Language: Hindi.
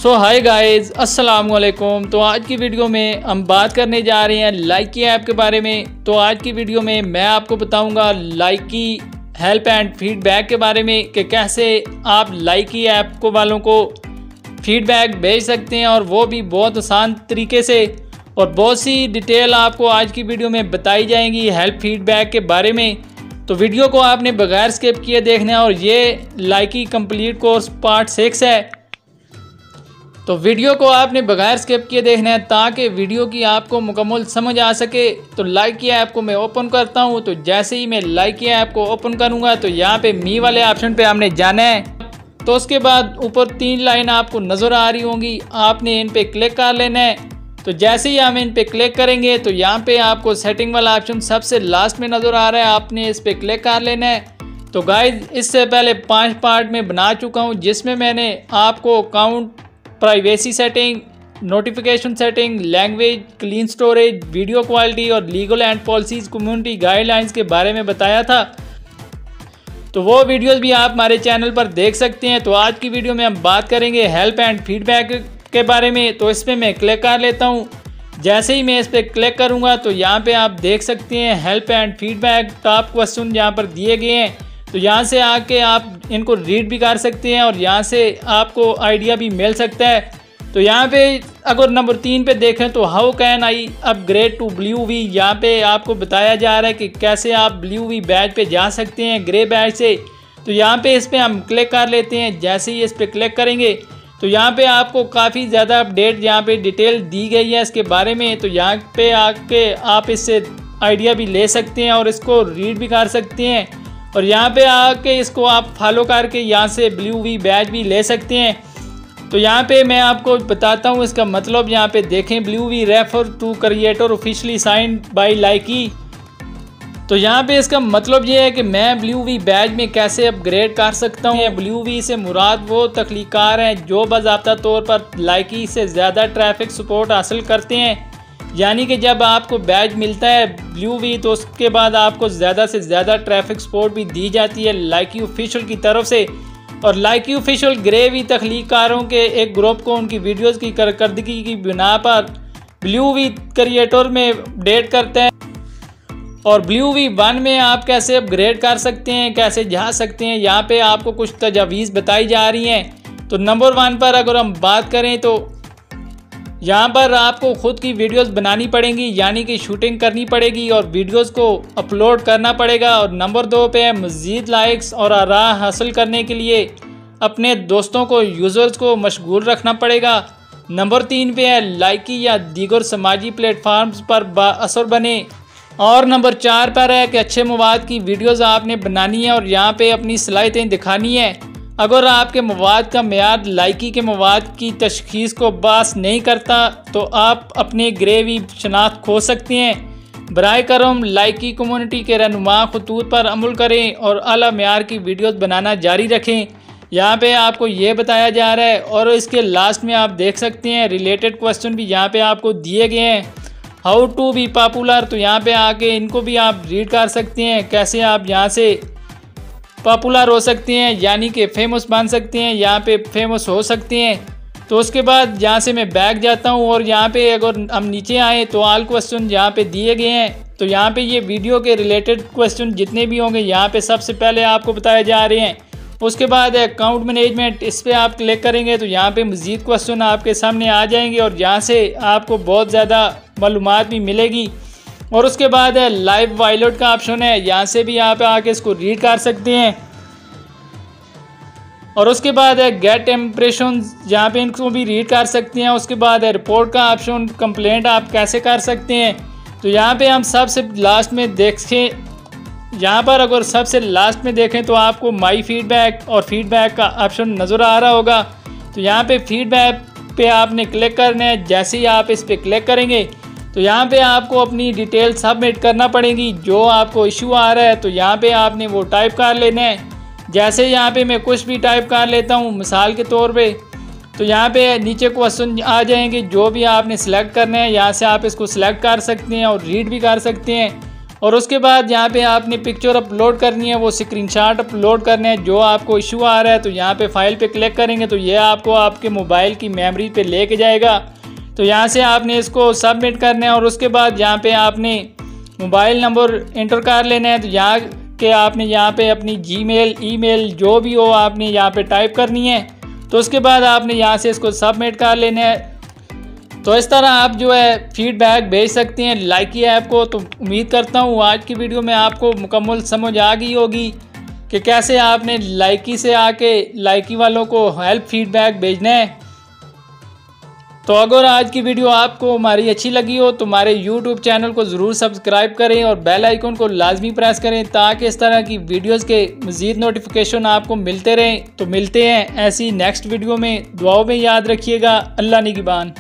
हाय गाइस, अस्सलाम वालेकुम। तो आज की वीडियो में हम बात करने जा रहे हैं लाइकी ऐप के बारे में। तो आज की वीडियो में मैं आपको बताऊंगा लाइकी हेल्प एंड फीडबैक के बारे में कि कैसे आप लाइकी ऐप को वालों को फीडबैक भेज सकते हैं, और वो भी बहुत आसान तरीके से। और बहुत सी डिटेल आपको आज की वीडियो में बताई जाएंगी हेल्प फीडबैक के बारे में। तो वीडियो को आपने बगैर स्किप किए देखना है, और ये लाइकी कंप्लीट कोर्स पार्ट 6 है। तो वीडियो को आपने बगैर स्किप किए देखना है ताकि वीडियो की आपको मुकम्मल समझ आ सके। तो लाइकी ऐप को मैं ओपन करता हूं। तो जैसे ही मैं लाइकी ऐप को ओपन करूंगा तो यहाँ पे मी वाले ऑप्शन पे हमने जाना है। तो उसके बाद ऊपर 3 लाइन आपको नज़र आ रही होंगी, आपने इन पे क्लिक कर लेना है। तो जैसे ही हम इन पे क्लिक करेंगे तो यहाँ पे आपको सेटिंग वाला ऑप्शन सबसे लास्ट में नज़र आ रहा है, आपने इस पर क्लिक कर लेना है। तो गाइज इससे पहले 5 पार्ट में बना चुका हूँ, जिसमें मैंने आपको account, privacy setting, notification setting, language, clean storage, video quality और legal and policies, community guidelines के बारे में बताया था। तो वो वीडियोस भी आप हमारे चैनल पर देख सकते हैं। तो आज की वीडियो में हम बात करेंगे हेल्प एंड फीडबैक के बारे में। तो इस पर मैं क्लिक कर लेता हूँ। जैसे ही मैं इस पर क्लिक करूँगा तो यहाँ पे आप देख सकते हैं help and feedback, top question यहाँ पर दिए गए हैं। तो यहाँ से आके आप इनको रीड भी कर सकते हैं और यहाँ से आपको आइडिया भी मिल सकता है। तो यहाँ पे अगर नंबर 3 पे देखें तो how can I upgrade to blue V, यहाँ पे आपको बताया जा रहा है कि कैसे आप ब्लू वी बैच पे जा सकते हैं ग्रे बैच से। तो यहाँ पे इस पर हम क्लिक कर लेते हैं। जैसे ही इस पर क्लिक करेंगे तो यहाँ पे आपको काफ़ी ज़्यादा अपडेट यहाँ पे डिटेल दी गई है इसके बारे में। तो यहाँ पे आके आप इससे आइडिया भी ले सकते हैं और इसको रीड भी कर सकते हैं, और यहाँ पे आके इसको आप फॉलो करके यहाँ से ब्लू वी बैच भी ले सकते हैं। तो यहाँ पे मैं आपको बताता हूँ इसका मतलब। यहाँ पे देखें, blue we refer to creator officially signed by Likee. तो यहाँ पे इसका मतलब ये है कि मैं ब्लू वी बैच में कैसे अपग्रेड कर सकता हूँ। ब्लू वी से मुराद वो तख्लीकार हैं जो बाज़ाब्ता तौर पर लाइकी से ज़्यादा ट्रैफिक सपोर्ट हासिल करते हैं। यानी कि जब आपको बैच मिलता है ब्लू वी तो उसके बाद आपको ज़्यादा से ज़्यादा ट्रैफिक सपोर्ट भी दी जाती है लाइकी ऑफिशियल की तरफ से। और लाइकी ऑफिशियल ग्रे वी तख्लीकारों के एक ग्रुप को उनकी वीडियोस की कारकर्दगी की बिना पर ब्लू वी क्रिएटर में अपडेट करते हैं। और ब्लू वी 1 में आप कैसे अपग्रेड कर सकते हैं, कैसे जा सकते हैं, यहाँ पे आपको कुछ तजावीज़ बताई जा रही हैं। तो नंबर 1 पर अगर हम बात करें तो यहाँ पर आपको ख़ुद की वीडियोस बनानी पड़ेंगी, यानी कि शूटिंग करनी पड़ेगी और वीडियोस को अपलोड करना पड़ेगा। और नंबर 2 पे है मज़ीद लाइक्स और आरा हासिल करने के लिए अपने दोस्तों को, यूज़र्स को मशगूल रखना पड़ेगा। नंबर 3 पे है लाइकी या दीगर समाजी प्लेटफार्म्स पर बाअसर बने। और नंबर 4 पर है कि अच्छे मवाद की वीडियोज़ आपने बनानी है और यहाँ पर अपनी सलाहियतें दिखानी है। अगर आपके मवाद का मेयाद लाइकी के मवाद की तशखीस को बास नहीं करता तो आप अपने ग्रे वी शनाख्त खो सकते हैं। बराए करम लाइकी कम्युनिटी के रहनुमा खतूत पर अमल करें और आला मेयार की वीडियोस बनाना जारी रखें। यहाँ पे आपको ये बताया जा रहा है। और इसके लास्ट में आप देख सकते हैं रिलेटेड क्वेश्चन भी यहाँ पे आपको दिए गए हैं। हाउ टू बी पॉपुलर, तो यहाँ पे आके इनको भी आप रीड कर सकते हैं, कैसे आप यहाँ से पॉपुलर हो सकते हैं, यानी कि फेमस बन सकते हैं, यहाँ पे फेमस हो सकते हैं। तो उसके बाद यहाँ से मैं बैक जाता हूँ और यहाँ पे अगर हम नीचे आए तो ऑल क्वेश्चन यहाँ पे दिए गए हैं। तो यहाँ पे ये वीडियो के रिलेटेड क्वेश्चन जितने भी होंगे यहाँ पे सबसे पहले आपको बताए जा रहे हैं। उसके बाद अकाउंट मैनेजमेंट, इस पर आप क्लिक करेंगे तो यहाँ पे मज़ीद क्वेश्चन आपके सामने आ जाएंगे और यहाँ से आपको बहुत ज़्यादा मालूमात भी मिलेगी। और उसके बाद है लाइव वायलेट का ऑप्शन है, यहाँ से भी आप आके इसको रीड कर सकते हैं। और उसके बाद है गेट इम्प्रेशन, यहाँ पे इनको भी रीड कर सकते हैं। उसके बाद है रिपोर्ट का ऑप्शन, कंप्लेंट आप कैसे कर सकते हैं। तो यहाँ पे हम सबसे लास्ट में देखें, यहाँ पर अगर सबसे लास्ट में देखें तो आपको माई फीडबैक और फीडबैक का ऑप्शन नज़र आ रहा होगा। तो यहाँ पे फीडबैक पे आपने क्लिक करना है। जैसे ही आप इस पर क्लिक करेंगे तो यहाँ पे आपको अपनी डिटेल सबमिट करना पड़ेगी, जो आपको इशू आ रहा है। तो यहाँ पे आपने वो टाइप कर लेना है। जैसे यहाँ पे मैं कुछ भी टाइप कर लेता हूँ मिसाल के तौर पे, तो यहाँ पे नीचे क्वेश्चन आ जाएंगे जो भी आपने सिलेक्ट करना है। यहाँ से आप इसको सिलेक्ट कर सकते हैं और रीड भी कर सकते हैं। और उसके बाद यहाँ पे आपने पिक्चर अपलोड करनी है, वो स्क्रीनशॉट अपलोड करना है जो आपको इशू आ रहा है। तो यहाँ पे फाइल पे क्लिक करेंगे तो ये आपको आपके मोबाइल की मेमोरी पे लेके जाएगा। तो यहाँ से आपने इसको सबमिट करना है और उसके बाद यहाँ पे आपने मोबाइल नंबर इंटर कर लेना है। तो यहाँ के आपने यहाँ पे अपनी जीमेल, ईमेल जो भी हो आपने यहाँ पे टाइप करनी है। तो उसके बाद आपने यहाँ से इसको सबमिट कर लेना है। तो इस तरह आप जो है फीडबैक भेज सकते हैं लाइकी ऐप को। तो उम्मीद करता हूँ आज की वीडियो में आपको मुकम्मल समझ आ गई होगी कि कैसे आपने लाइकी से आके लाइकी वालों को हेल्प फीडबैक भेजना है। तो अगर आज की वीडियो आपको हमारी अच्छी लगी हो तो हमारे YouTube चैनल को ज़रूर सब्सक्राइब करें और बेल आइकन को लाजमी प्रेस करें ताकि इस तरह की वीडियोस के मज़ीद नोटिफिकेशन आपको मिलते रहें। तो मिलते हैं ऐसी नेक्स्ट वीडियो में। दुआओं में याद रखिएगा। अल्लाह निगहबान।